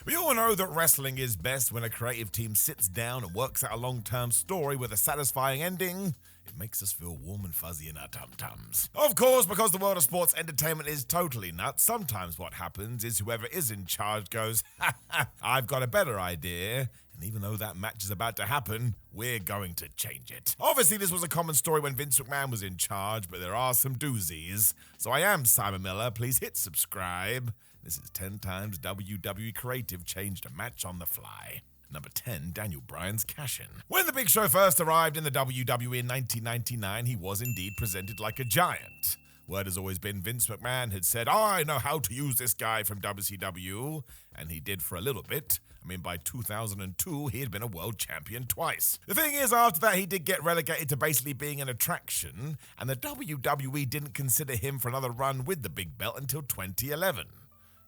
We all know that wrestling is best when a creative team sits down and works out a long-term story with a satisfying ending. It makes us feel warm and fuzzy in our tum-tums. Of course, because the world of sports entertainment is totally nuts, sometimes what happens is whoever is in charge goes, "Ha ha, I've got a better idea." And even though that match is about to happen, we're going to change it. Obviously, this was a common story when Vince McMahon was in charge, but there are some doozies. So I am Simon Miller. Please hit subscribe. This is 10 times WWE Creative changed a match on the fly. Number 10, Daniel Bryan's Cashion. When the Big Show first arrived in the WWE in 1999, he was indeed presented like a giant. Word has always been Vince McMahon had said, I know how to use this guy from WCW, and he did for a little bit. I mean, by 2002, he had been a world champion twice. The thing is, after that, he did get relegated to basically being an attraction, and the WWE didn't consider him for another run with the big belt until 2011.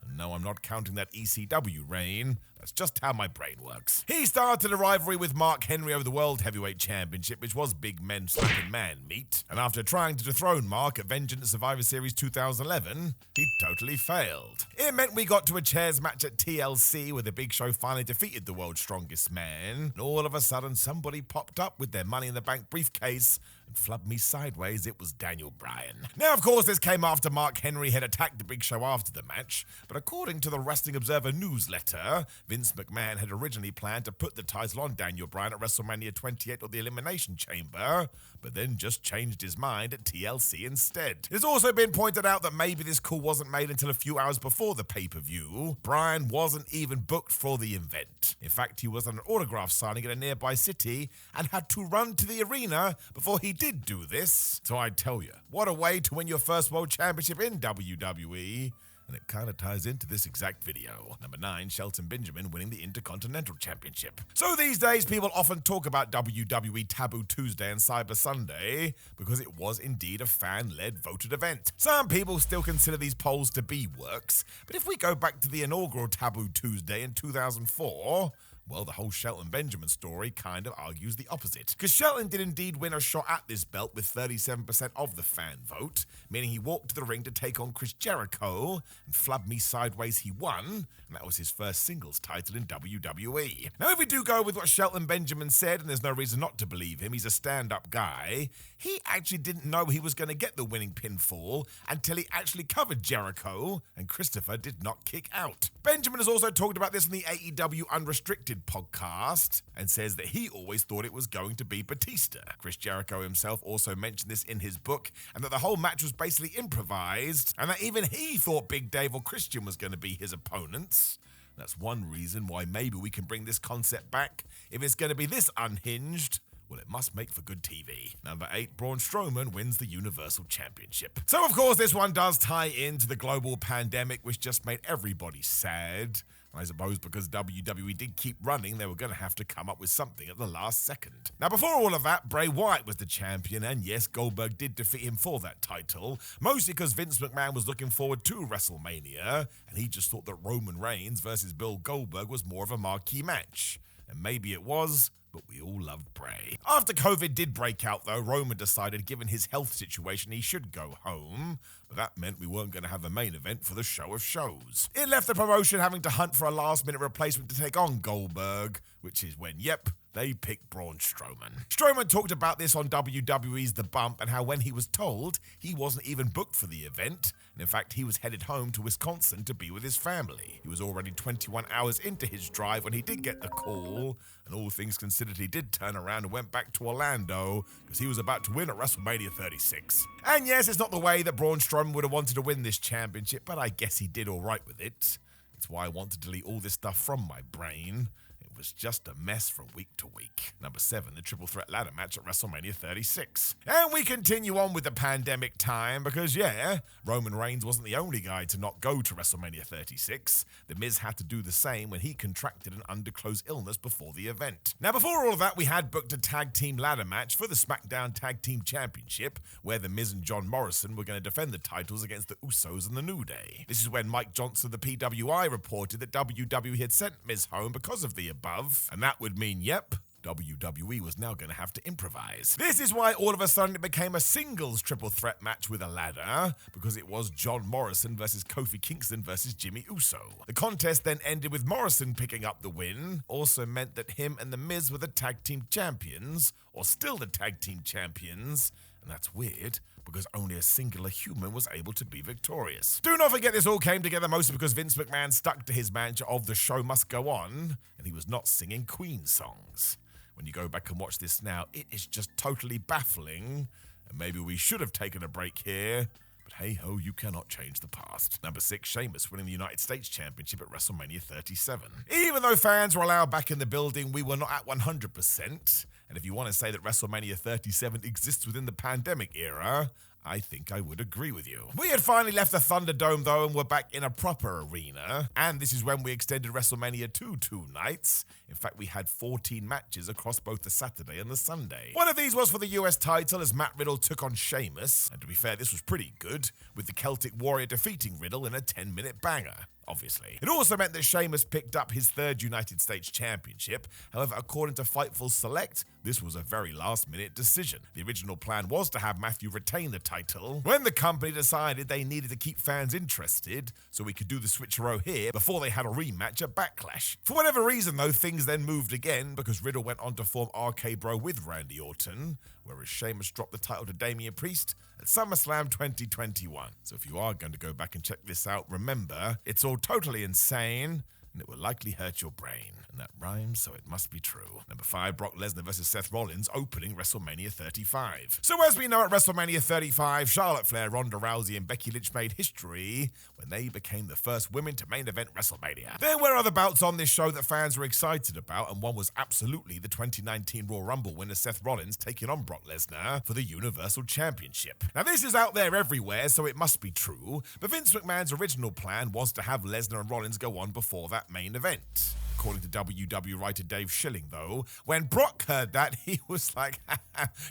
And no, I'm not counting that ECW reign. That's just how my brain works. He started a rivalry with Mark Henry over the World Heavyweight Championship, which was big men slapping man meat. And after trying to dethrone Mark at Vengeance at Survivor Series 2011, he totally failed. It meant we got to a chairs match at TLC where the Big Show finally defeated the world's strongest man. And all of a sudden, somebody popped up with their Money in the Bank briefcase and flubbed me sideways. It was Daniel Bryan. Now, of course, this came after Mark Henry had attacked the Big Show after the match, but according to the Wrestling Observer newsletter, Vince McMahon had originally planned to put the title on Daniel Bryan at WrestleMania 28 or the Elimination Chamber, but then just changed his mind at TLC instead. It's also been pointed out that maybe this call wasn't made until a few hours before the pay-per-view. Bryan wasn't even booked for the event. In fact, he was at an autograph signing in a nearby city and had to run to the arena before he did do this. So I tell you, what a way to win your first world championship in WWE. And it kind of ties into this exact video. Number 9, Shelton Benjamin winning the Intercontinental Championship. So these days, people often talk about WWE Taboo Tuesday and Cyber Sunday because it was indeed a fan-led voted event. Some people still consider these polls to be works, but if we go back to the inaugural Taboo Tuesday in 2004, well, the whole Shelton Benjamin story kind of argues the opposite. Because Shelton did indeed win a shot at this belt with 37% of the fan vote, meaning he walked to the ring to take on Chris Jericho, and flub me sideways he won, and that was his first singles title in WWE. Now, if we do go with what Shelton Benjamin said, and there's no reason not to believe him, he's a stand-up guy, he actually didn't know he was going to get the winning pinfall until he actually covered Jericho, and Christopher did not kick out. Benjamin has also talked about this in the AEW Unrestricted podcast and says that he always thought it was going to be Batista. Chris Jericho himself also mentioned this in his book, and that the whole match was basically improvised, and that even he thought Big Dave or Christian was going to be his opponents. That's one reason why maybe we can bring this concept back. If it's going to be this unhinged, well, it must make for good TV. Number 8, Braun Strowman wins the Universal Championship. So, of course, this one does tie into the global pandemic, which just made everybody sad. I suppose because WWE did keep running, they were going to have to come up with something at the last second. Now, before all of that, Bray Wyatt was the champion, and yes, Goldberg did defeat him for that title, mostly because Vince McMahon was looking forward to WrestleMania, and he just thought that Roman Reigns versus Bill Goldberg was more of a marquee match. And maybe it was, but we all loved Bray. After COVID did break out, though, Roman decided, given his health situation, he should go home. But that meant we weren't going to have a main event for the show of shows. It left the promotion having to hunt for a last-minute replacement to take on Goldberg, which is when, yep, they picked Braun Strowman. Strowman talked about this on WWE's The Bump and how when he was told, he wasn't even booked for the event. And in fact, he was headed home to Wisconsin to be with his family. He was already 21 hours into his drive when he did get the call, and all things considered, he did turn around and went back to Orlando because he was about to win at WrestleMania 36. And yes, it's not the way that Braun Strowman would have wanted to win this championship, but I guess he did all right with it. That's why I want to delete all this stuff from my brain. It was just a mess from week to week. Number 7, the triple threat ladder match at WrestleMania 36. And we continue on with the pandemic time because, yeah, Roman Reigns wasn't the only guy to not go to WrestleMania 36. The Miz had to do the same when he contracted an undisclosed illness before the event. Now, before all of that, we had booked a tag team ladder match for the SmackDown Tag Team Championship, where the Miz and John Morrison were going to defend the titles against the Usos and the New Day. This is when Mike Johnson, the PWI, reported that WWE had sent Miz home because of the above, and that would mean, yep, WWE was now going to have to improvise. This is why all of a sudden it became a singles triple threat match with a ladder, because it was John Morrison versus Kofi Kingston versus Jimmy Uso. The contest then ended with Morrison picking up the win, also meant that him and The Miz were the tag team champions, or still the tag team champions, and that's weird, because only a singular human was able to be victorious. Do not forget this all came together mostly because Vince McMahon stuck to his mantra of the show must go on, and he was not singing Queen songs. When you go back and watch this now, it is just totally baffling, and maybe we should have taken a break here, but hey-ho, you cannot change the past. Number 6, Sheamus winning the United States Championship at WrestleMania 37. Even though fans were allowed back in the building, we were not at 100%. And if you want to say that WrestleMania 37 exists within the pandemic era, I think I would agree with you. We had finally left the Thunderdome though and were back in a proper arena, and this is when we extended WrestleMania to 2 nights. In fact, we had 14 matches across both the Saturday and the Sunday. One of these was for the US title as Matt Riddle took on Sheamus, and to be fair, this was pretty good, with the Celtic Warrior defeating Riddle in a 10-minute banger. Obviously. It also meant that Sheamus picked up his 3rd United States Championship. However, according to Fightful Select, this was a very last-minute decision. The original plan was to have Matthew retain the title, when the company decided they needed to keep fans interested, so we could do the switcheroo here before they had a rematch at Backlash. For whatever reason, though, things then moved again, because Riddle went on to form RK Bro with Randy Orton, whereas Sheamus dropped the title to Damian Priest at SummerSlam 2021. So if you are going to go back and check this out, remember, it's all totally insane, and it will likely hurt your brain. And that rhymes, so it must be true. Number 5, Brock Lesnar versus Seth Rollins opening WrestleMania 35. So as we know at WrestleMania 35, Charlotte Flair, Ronda Rousey, and Becky Lynch made history when they became the first women to main event WrestleMania. There were other bouts on this show that fans were excited about, and one was absolutely the 2019 Royal Rumble winner Seth Rollins taking on Brock Lesnar for the Universal Championship. Now this is out there everywhere, so it must be true, but Vince McMahon's original plan was to have Lesnar and Rollins go on before that main event. According to WWE writer Dave Schilling, though, when Brock heard that, he was like,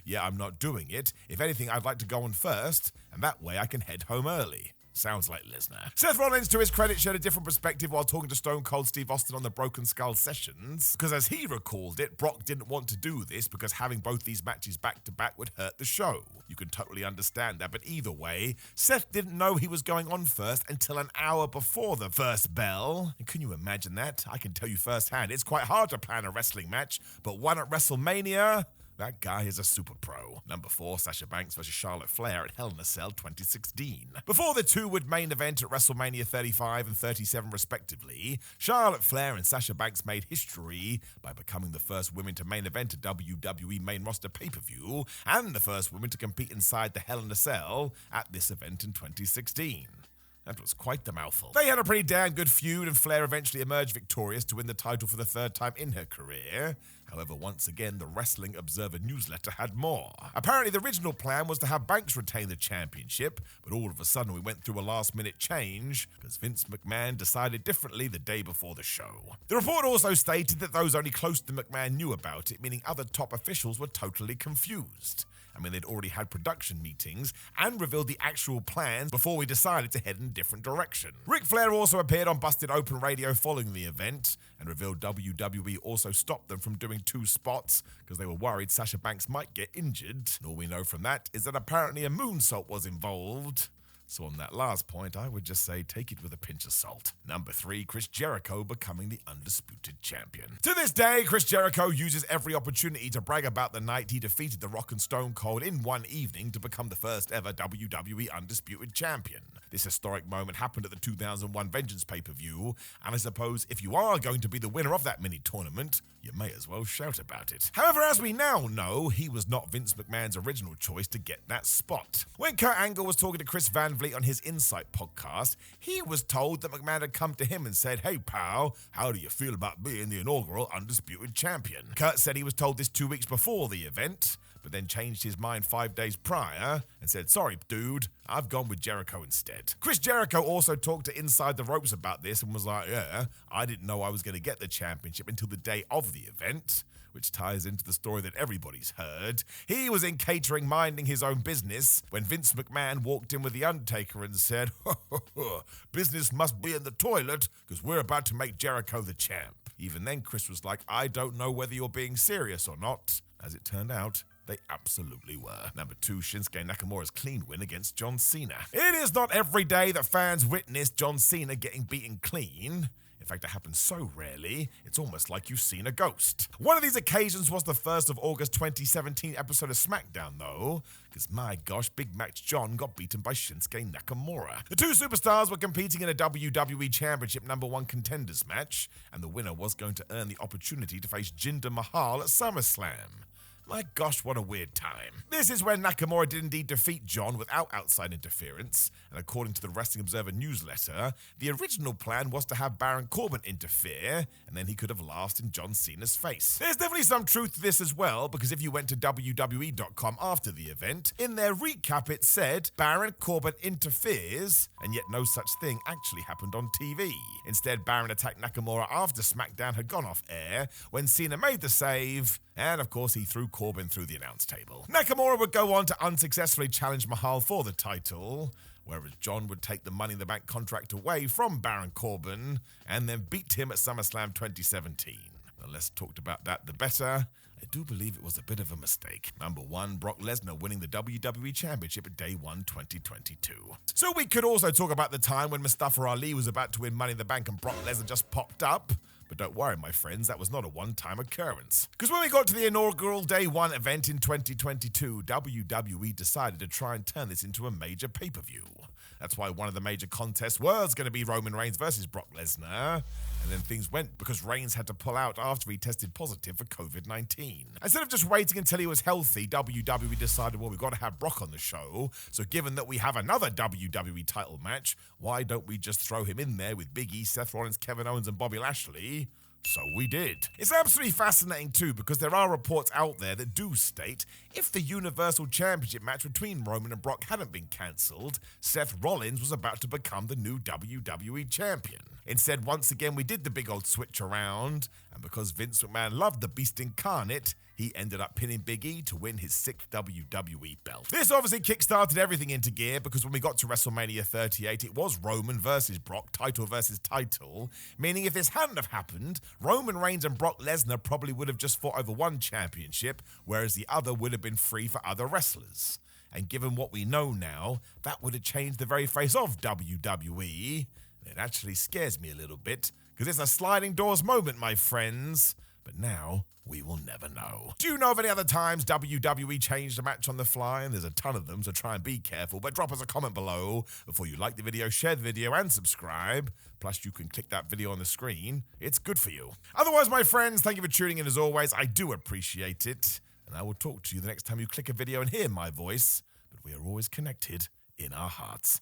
yeah, I'm not doing it. If anything, I'd like to go on first, and that way I can head home early. Sounds like Lesnar. Seth Rollins, to his credit, shared a different perspective while talking to Stone Cold Steve Austin on the Broken Skull sessions, because as he recalled it, Brock didn't want to do this because having both these matches back-to-back would hurt the show. You can totally understand that, but either way, Seth didn't know he was going on first until an hour before the first bell. And can you imagine that? I can tell you firsthand, it's quite hard to plan a wrestling match, but one at WrestleMania? That guy is a super pro. Number 4, Sasha Banks versus Charlotte Flair at Hell in a Cell 2016. Before the two would main event at WrestleMania 35 and 37 respectively, Charlotte Flair and Sasha Banks made history by becoming the first women to main event a WWE main roster pay-per-view and the first women to compete inside the Hell in a Cell at this event in 2016. That was quite the mouthful. They had a pretty damn good feud, and Flair eventually emerged victorious to win the title for the 3rd time in her career. However, once again, the Wrestling Observer newsletter had more. Apparently, the original plan was to have Banks retain the championship, but all of a sudden we went through a last-minute change because Vince McMahon decided differently the day before the show. The report also stated that those only close to McMahon knew about it, meaning other top officials were totally confused. I mean, they'd already had production meetings and revealed the actual plans before we decided to head in a different direction. Ric Flair also appeared on Busted Open Radio following the event and revealed WWE also stopped them from doing 2 spots because they were worried Sasha Banks might get injured. And all we know from that is that apparently a moonsault was involved. So on that last point, I would just say take it with a pinch of salt. Number 3, Chris Jericho becoming the Undisputed Champion. To this day, Chris Jericho uses every opportunity to brag about the night he defeated The Rock and Stone Cold in one evening to become the first ever WWE Undisputed Champion. This historic moment happened at the 2001 Vengeance pay-per-view, and I suppose if you are going to be the winner of that mini tournament, you may as well shout about it. However, as we now know, he was not Vince McMahon's original choice to get that spot. When Kurt Angle was talking to Chris Van Vliet on his Insight podcast, he was told that McMahon had come to him and said, "Hey pal, how do you feel about being the inaugural Undisputed Champion?" Kurt said he was told this 2 weeks before the event, but then changed his mind 5 days prior and said, "Sorry, dude, I've gone with Jericho instead." Chris Jericho also talked to Inside the Ropes about this and was like, "Yeah, I didn't know I was going to get the championship until the day of the event," which ties into the story that everybody's heard. He was in catering minding his own business when Vince McMahon walked in with The Undertaker and said, "Business must be in the toilet because we're about to make Jericho the champ." Even then, Chris was like, I don't know whether you're being serious or not. As it turned out, they absolutely were. Number 2, Shinsuke Nakamura's clean win against John Cena. It is not every day that fans witness John Cena getting beaten clean. In fact, it happens so rarely, it's almost like you've seen a ghost. One of these occasions was the 1st of August 2017 episode of SmackDown, though, because my gosh, Big Match John got beaten by Shinsuke Nakamura. The two superstars were competing in a WWE Championship #1 contenders match, and the winner was going to earn the opportunity to face Jinder Mahal at SummerSlam. My gosh, what a weird time. This is when Nakamura did indeed defeat John without outside interference, and according to the Wrestling Observer newsletter, the original plan was to have Baron Corbin interfere, and then he could have laughed in John Cena's face. There's definitely some truth to this as well, because if you went to WWE.com after the event, in their recap it said, Baron Corbin interferes, and yet no such thing actually happened on TV. Instead, Baron attacked Nakamura after SmackDown had gone off air, when Cena made the save, and of course he threw Corbin through the announce table. Nakamura would go on to unsuccessfully challenge Mahal for the title, whereas John would take the Money in the Bank contract away from Baron Corbin and then beat him at SummerSlam 2017. The less talked about that, the better. I do believe it was a bit of a mistake. Number 1, Brock Lesnar winning the WWE Championship at Day 1 2022. So we could also talk about the time when Mustafa Ali was about to win Money in the Bank and Brock Lesnar just popped up. But don't worry, my friends, that was not a one-time occurrence. Because when we got to the inaugural Day 1 event in 2022, WWE decided to try and turn this into a major pay-per-view. That's why one of the major contests was going to be Roman Reigns versus Brock Lesnar. And then things went because Reigns had to pull out after he tested positive for COVID-19. Instead of just waiting until he was healthy, WWE decided, well, we've got to have Brock on the show. So given that we have another WWE title match, why don't we just throw him in there with Big E, Seth Rollins, Kevin Owens, and Bobby Lashley? So we did. It's absolutely fascinating too, because there are reports out there that do state if the Universal Championship match between Roman and Brock hadn't been cancelled, Seth Rollins was about to become the new WWE Champion. Instead, once again, we did the big old switch around, and because Vince McMahon loved the Beast Incarnate, he ended up pinning Big E to win his 6th WWE belt. This obviously kickstarted everything into gear, because when we got to WrestleMania 38, it was Roman versus Brock, title versus title, meaning if this hadn't have happened, Roman Reigns and Brock Lesnar probably would have just fought over one championship, whereas the other would have been free for other wrestlers. And given what we know now, that would have changed the very face of WWE. It actually scares me a little bit, because it's a sliding doors moment, my friends. But now, we will never know. Do you know of any other times WWE changed a match on the fly? And there's a ton of them, so try and be careful. But drop us a comment below before you like the video, share the video, and subscribe. Plus, you can click that video on the screen. It's good for you. Otherwise, my friends, thank you for tuning in as always. I do appreciate it. And I will talk to you the next time you click a video and hear my voice. But we are always connected in our hearts.